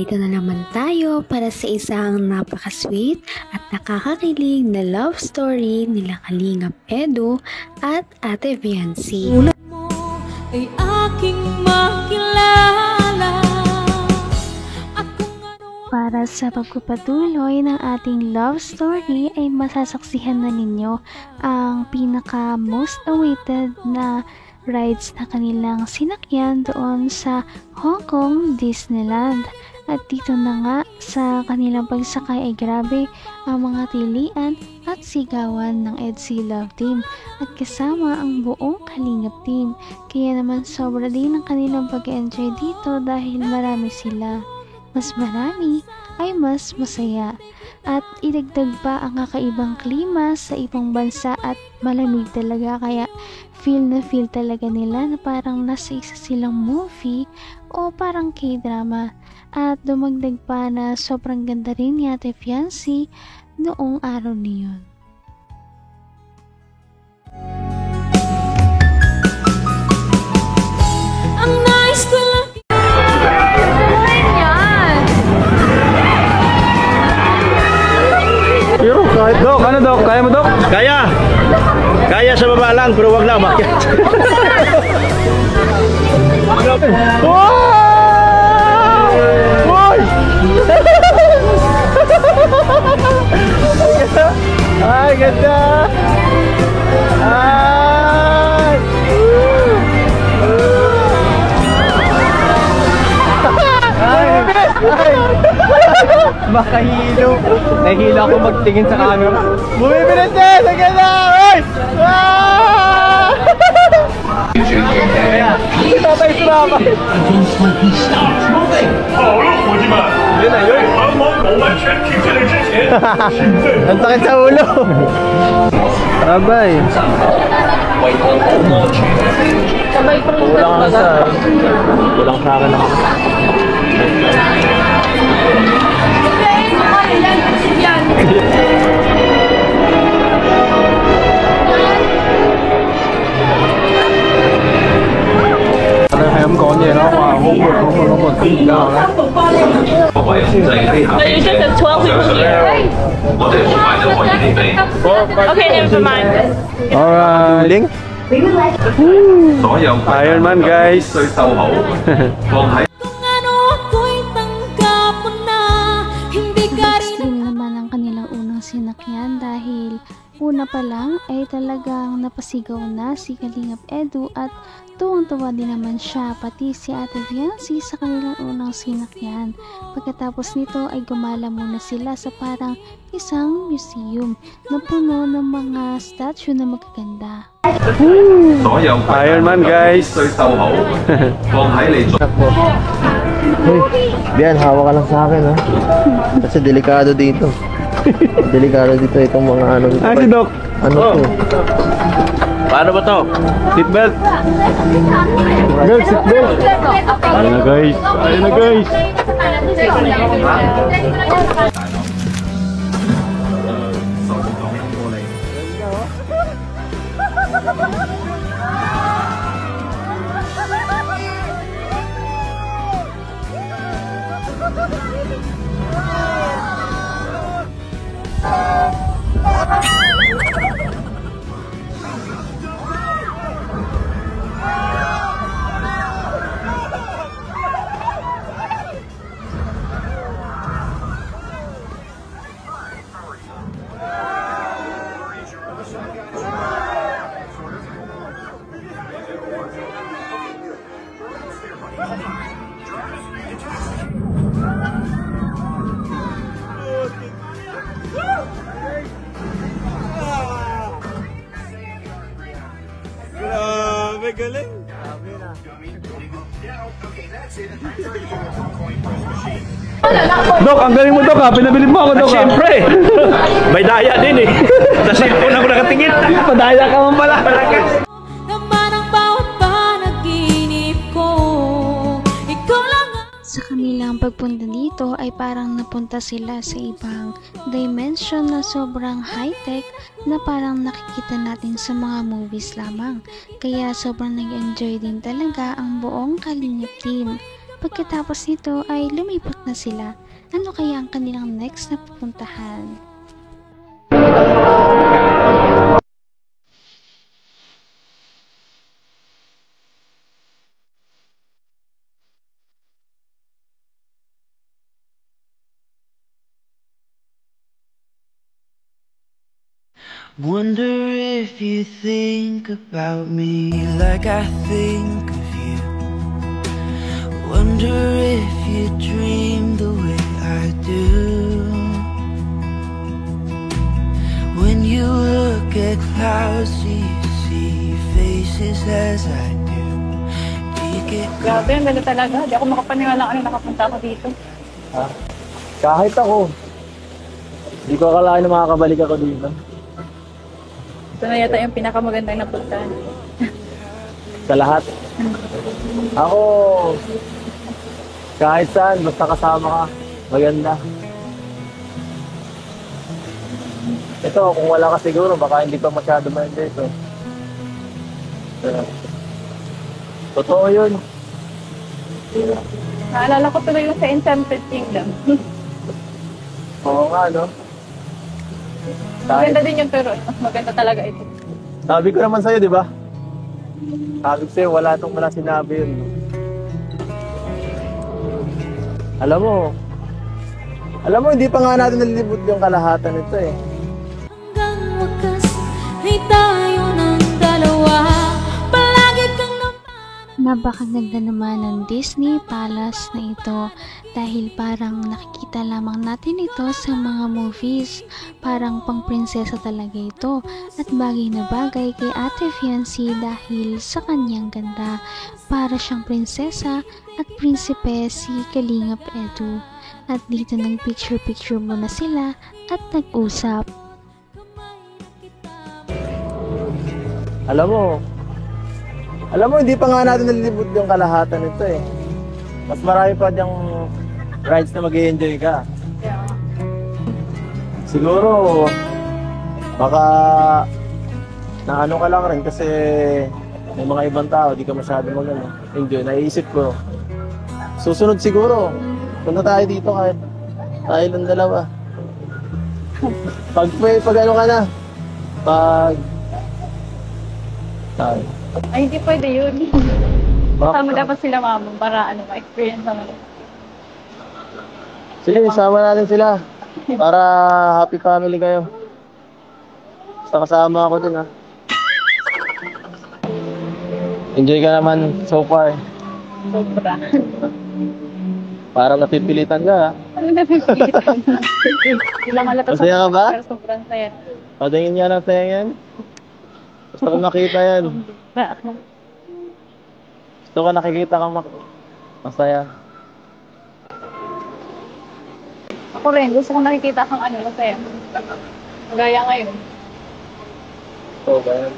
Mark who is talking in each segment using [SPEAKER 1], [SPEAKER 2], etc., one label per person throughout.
[SPEAKER 1] Narito na naman tayo para sa isang napaka-sweet at nakakakilig na love story nila Kalingap Edu at Ate Viancy.
[SPEAKER 2] Ulat mo ay aking makilala.
[SPEAKER 3] Para sa pagpapatuloy ng ating love story ay masasaksihan na ninyo ang pinaka most awaited na rides na kanilang sinakyan doon sa Hong Kong Disneyland. At dito na nga sa kanilang pagsakay ay grabe ang mga tilian at sigawan ng EDSI Love Team at kasama ang buong Kalingap Team. Kaya naman sobra din ang kanilang pag-enjoy dito dahil marami sila. Mas marami ay mas masaya. At idagdag pa ang kakaibang klima sa ibang bansa at malamig talaga, kaya feel na feel talaga nila na parang nasa isa silang movie o parang K-drama. At dumagdag pa na sobrang ganda rin ni Ate Viancy noong araw niyon.
[SPEAKER 2] Ang nice ko lang.
[SPEAKER 4] Pero kahit Dok, ano Dok? Kaya mo Dok?
[SPEAKER 5] Kaya! Kaya sa baba lang, pero wag na umakyat.
[SPEAKER 4] Wow! Uy! Ay, ganda! Ay! Ay! Makahilo. Nahihilo ako magtingin sa camera. Bumibilis din! Ang ganda! Ay! Ah! Kaya, hindi tatay sumama. Yun na yun. Ang sakit sa ulo. Abay. Kulang sa akin ako. Em có gì đó mà hút một tí nào đó.
[SPEAKER 6] So you just have 12 people here. Okay, never mind.
[SPEAKER 4] Alright. Link. Iron Man guys.
[SPEAKER 2] Kung ano ako'y tanggap mo na, hindi ka rin.
[SPEAKER 3] Extreme naman ang kanilang unang sinakyan dahil una pa lang ay talagang napasigaw na si Kalingap Edu at tuwang-tuwa din naman siya, pati si Ate Viancy sa kanilang unang sinakyan. Pagkatapos nito ay gumala muna sila sa parang isang museum na puno ng mga statue na magaganda.
[SPEAKER 4] Iron Man guys.
[SPEAKER 7] Bian, hawak ka lang sa akin ha. Kasi delikado dito. Delikado dito itong mga ano.
[SPEAKER 4] Ah, si Doc.
[SPEAKER 7] Ano to?
[SPEAKER 5] Paano ba to?
[SPEAKER 4] Seatbelt. Girls, seatbelt. Ayun na guys. Ayun na guys. Grabe, galing. Dok, ang galing mo Dok ha. Pinabilib mo ako Dok ha.
[SPEAKER 5] Siyempre. May daya din eh. Sa cellphone ako nakatingin.
[SPEAKER 4] Padaya ka man pala.
[SPEAKER 2] Naman ang bawat panaginip ko. Ikaw lang ang
[SPEAKER 3] Sa kanilang pagpunta dito ay parang napunta sila sa ibang dimension na sobrang high-tech na parang nakikita natin sa mga movies lamang. Kaya sobrang nag-enjoy din talaga ang buong Kalingap team. Pagkatapos nito ay lumipat na sila. Ano kaya ang kanilang next na pupuntahan?
[SPEAKER 8] Wonder if you think about me like I think of you. Wonder if you dream the way I do. When you look at clouds, do you see faces as I do? Do you get
[SPEAKER 6] Grabe, ang ganda talaga. Di ako makapaniwala ano nakapunta ako dito.
[SPEAKER 4] Ha? Kahit ako. Hindi ko akalain na makakabalik ako dito.
[SPEAKER 6] Ito na yata yung pinakamagandang napuntahan.
[SPEAKER 4] Sa lahat. Ako, kahit saan, basta kasama ka, maganda. Ito, kung wala ka siguro, baka hindi pa masyado maganda ito. Totoo yun.
[SPEAKER 6] Naalala ko tuloy yung sa Enchanted Kingdom.
[SPEAKER 4] Oo nga, no?
[SPEAKER 6] Maganda din yung pero mas maganda talaga ito.
[SPEAKER 4] Sabi ko naman sa'yo, di ba? Sabi ko sa'yo, wala sinabi yun. Alam mo, hindi pa nga natin nalilibot yung kalahatan nito eh.
[SPEAKER 2] Hanggang wakas ay tayo ng dalawa. Palagi kang
[SPEAKER 3] Napakaganda naman ng Disney Palace na ito dahil parang nakikita lamang natin ito sa mga movies. Parang pang prinsesa talaga ito at bagay na bagay kay Ate Fiancé dahil sa kanyang ganda. Para siyang prinsesa at prinsipe si Kalingap Edu. At dito nang picture-picture muna sila at nag-usap.
[SPEAKER 4] Alam mo, hindi pa nga natin nalilibot yung kalahatan nito eh. Mas marami pa diyang rides na mag-i-enjoy ka. Siguro, baka na ano ka lang rin kasi may mga ibang tao, di ka masyado mag-enjoy. Naiisip ko, susunod siguro, punta tayo dito kahit tayo lang dalawa. Pag ano ka na, tayo.
[SPEAKER 6] Ay, hindi pwede yun. Sama dapat sila mama para ma-experience naman.
[SPEAKER 4] Sige, sama natin sila. Para happy family kayo. Basta kasama ako din ha. Enjoy ka naman so far.
[SPEAKER 6] Sobra.
[SPEAKER 4] Parang napipilitan ka ha.
[SPEAKER 6] Ano napipilitan? Ilang halata sa
[SPEAKER 4] Masaya ka ba?
[SPEAKER 6] pero sobrang saya.
[SPEAKER 4] Patingin nga ng saya yan. Gusto ko nakita yan. Gusto ko nakikita kang masaya.
[SPEAKER 6] Ako rin, gusto ko nakikita kang masaya. Gaya ngayon.
[SPEAKER 4] Oo ba yan?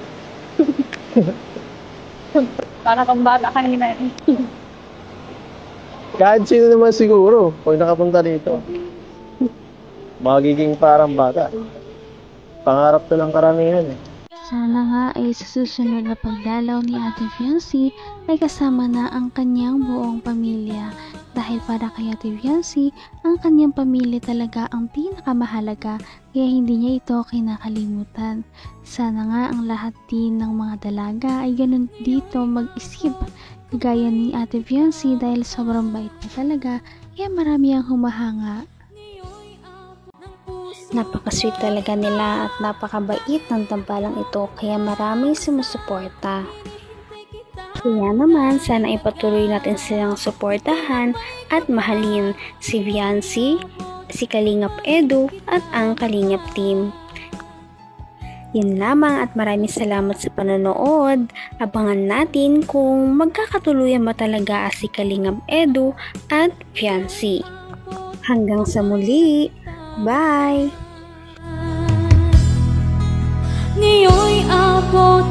[SPEAKER 6] Para kang bata kanina.
[SPEAKER 4] Kahit sino naman siguro, kung nakapunta dito, magiging parang bata. Pangarap to ng karamihan eh.
[SPEAKER 3] Sana nga ay sa susunod na pagdalaw ni Ate Fiancé ay kasama na ang kanyang buong pamilya. Dahil para kay Ate Fiancé, ang kanyang pamilya talaga ang pinakamahalaga kaya hindi niya ito kinakalimutan. Sana nga ang lahat din ng mga dalaga ay ganun dito mag-isip. Gaya ni Ate Fiancé dahil sobrang bait na talaga kaya marami ang humahanga.
[SPEAKER 1] Napaka-sweet talaga nila at napakabait ng tambalang ito kaya maraming sumusuporta. Kaya naman sana ipatuloy natin silang suportahan at mahalin si Fiancé, si Kalingap Edu at ang Kalingap team. Yun lamang at maraming salamat sa panonood. Abangan natin kung magkakatuluyan ba talaga si Kalingap Edu at Fiancé. Hanggang sa muli! Bye!
[SPEAKER 2] Ngayon'y abot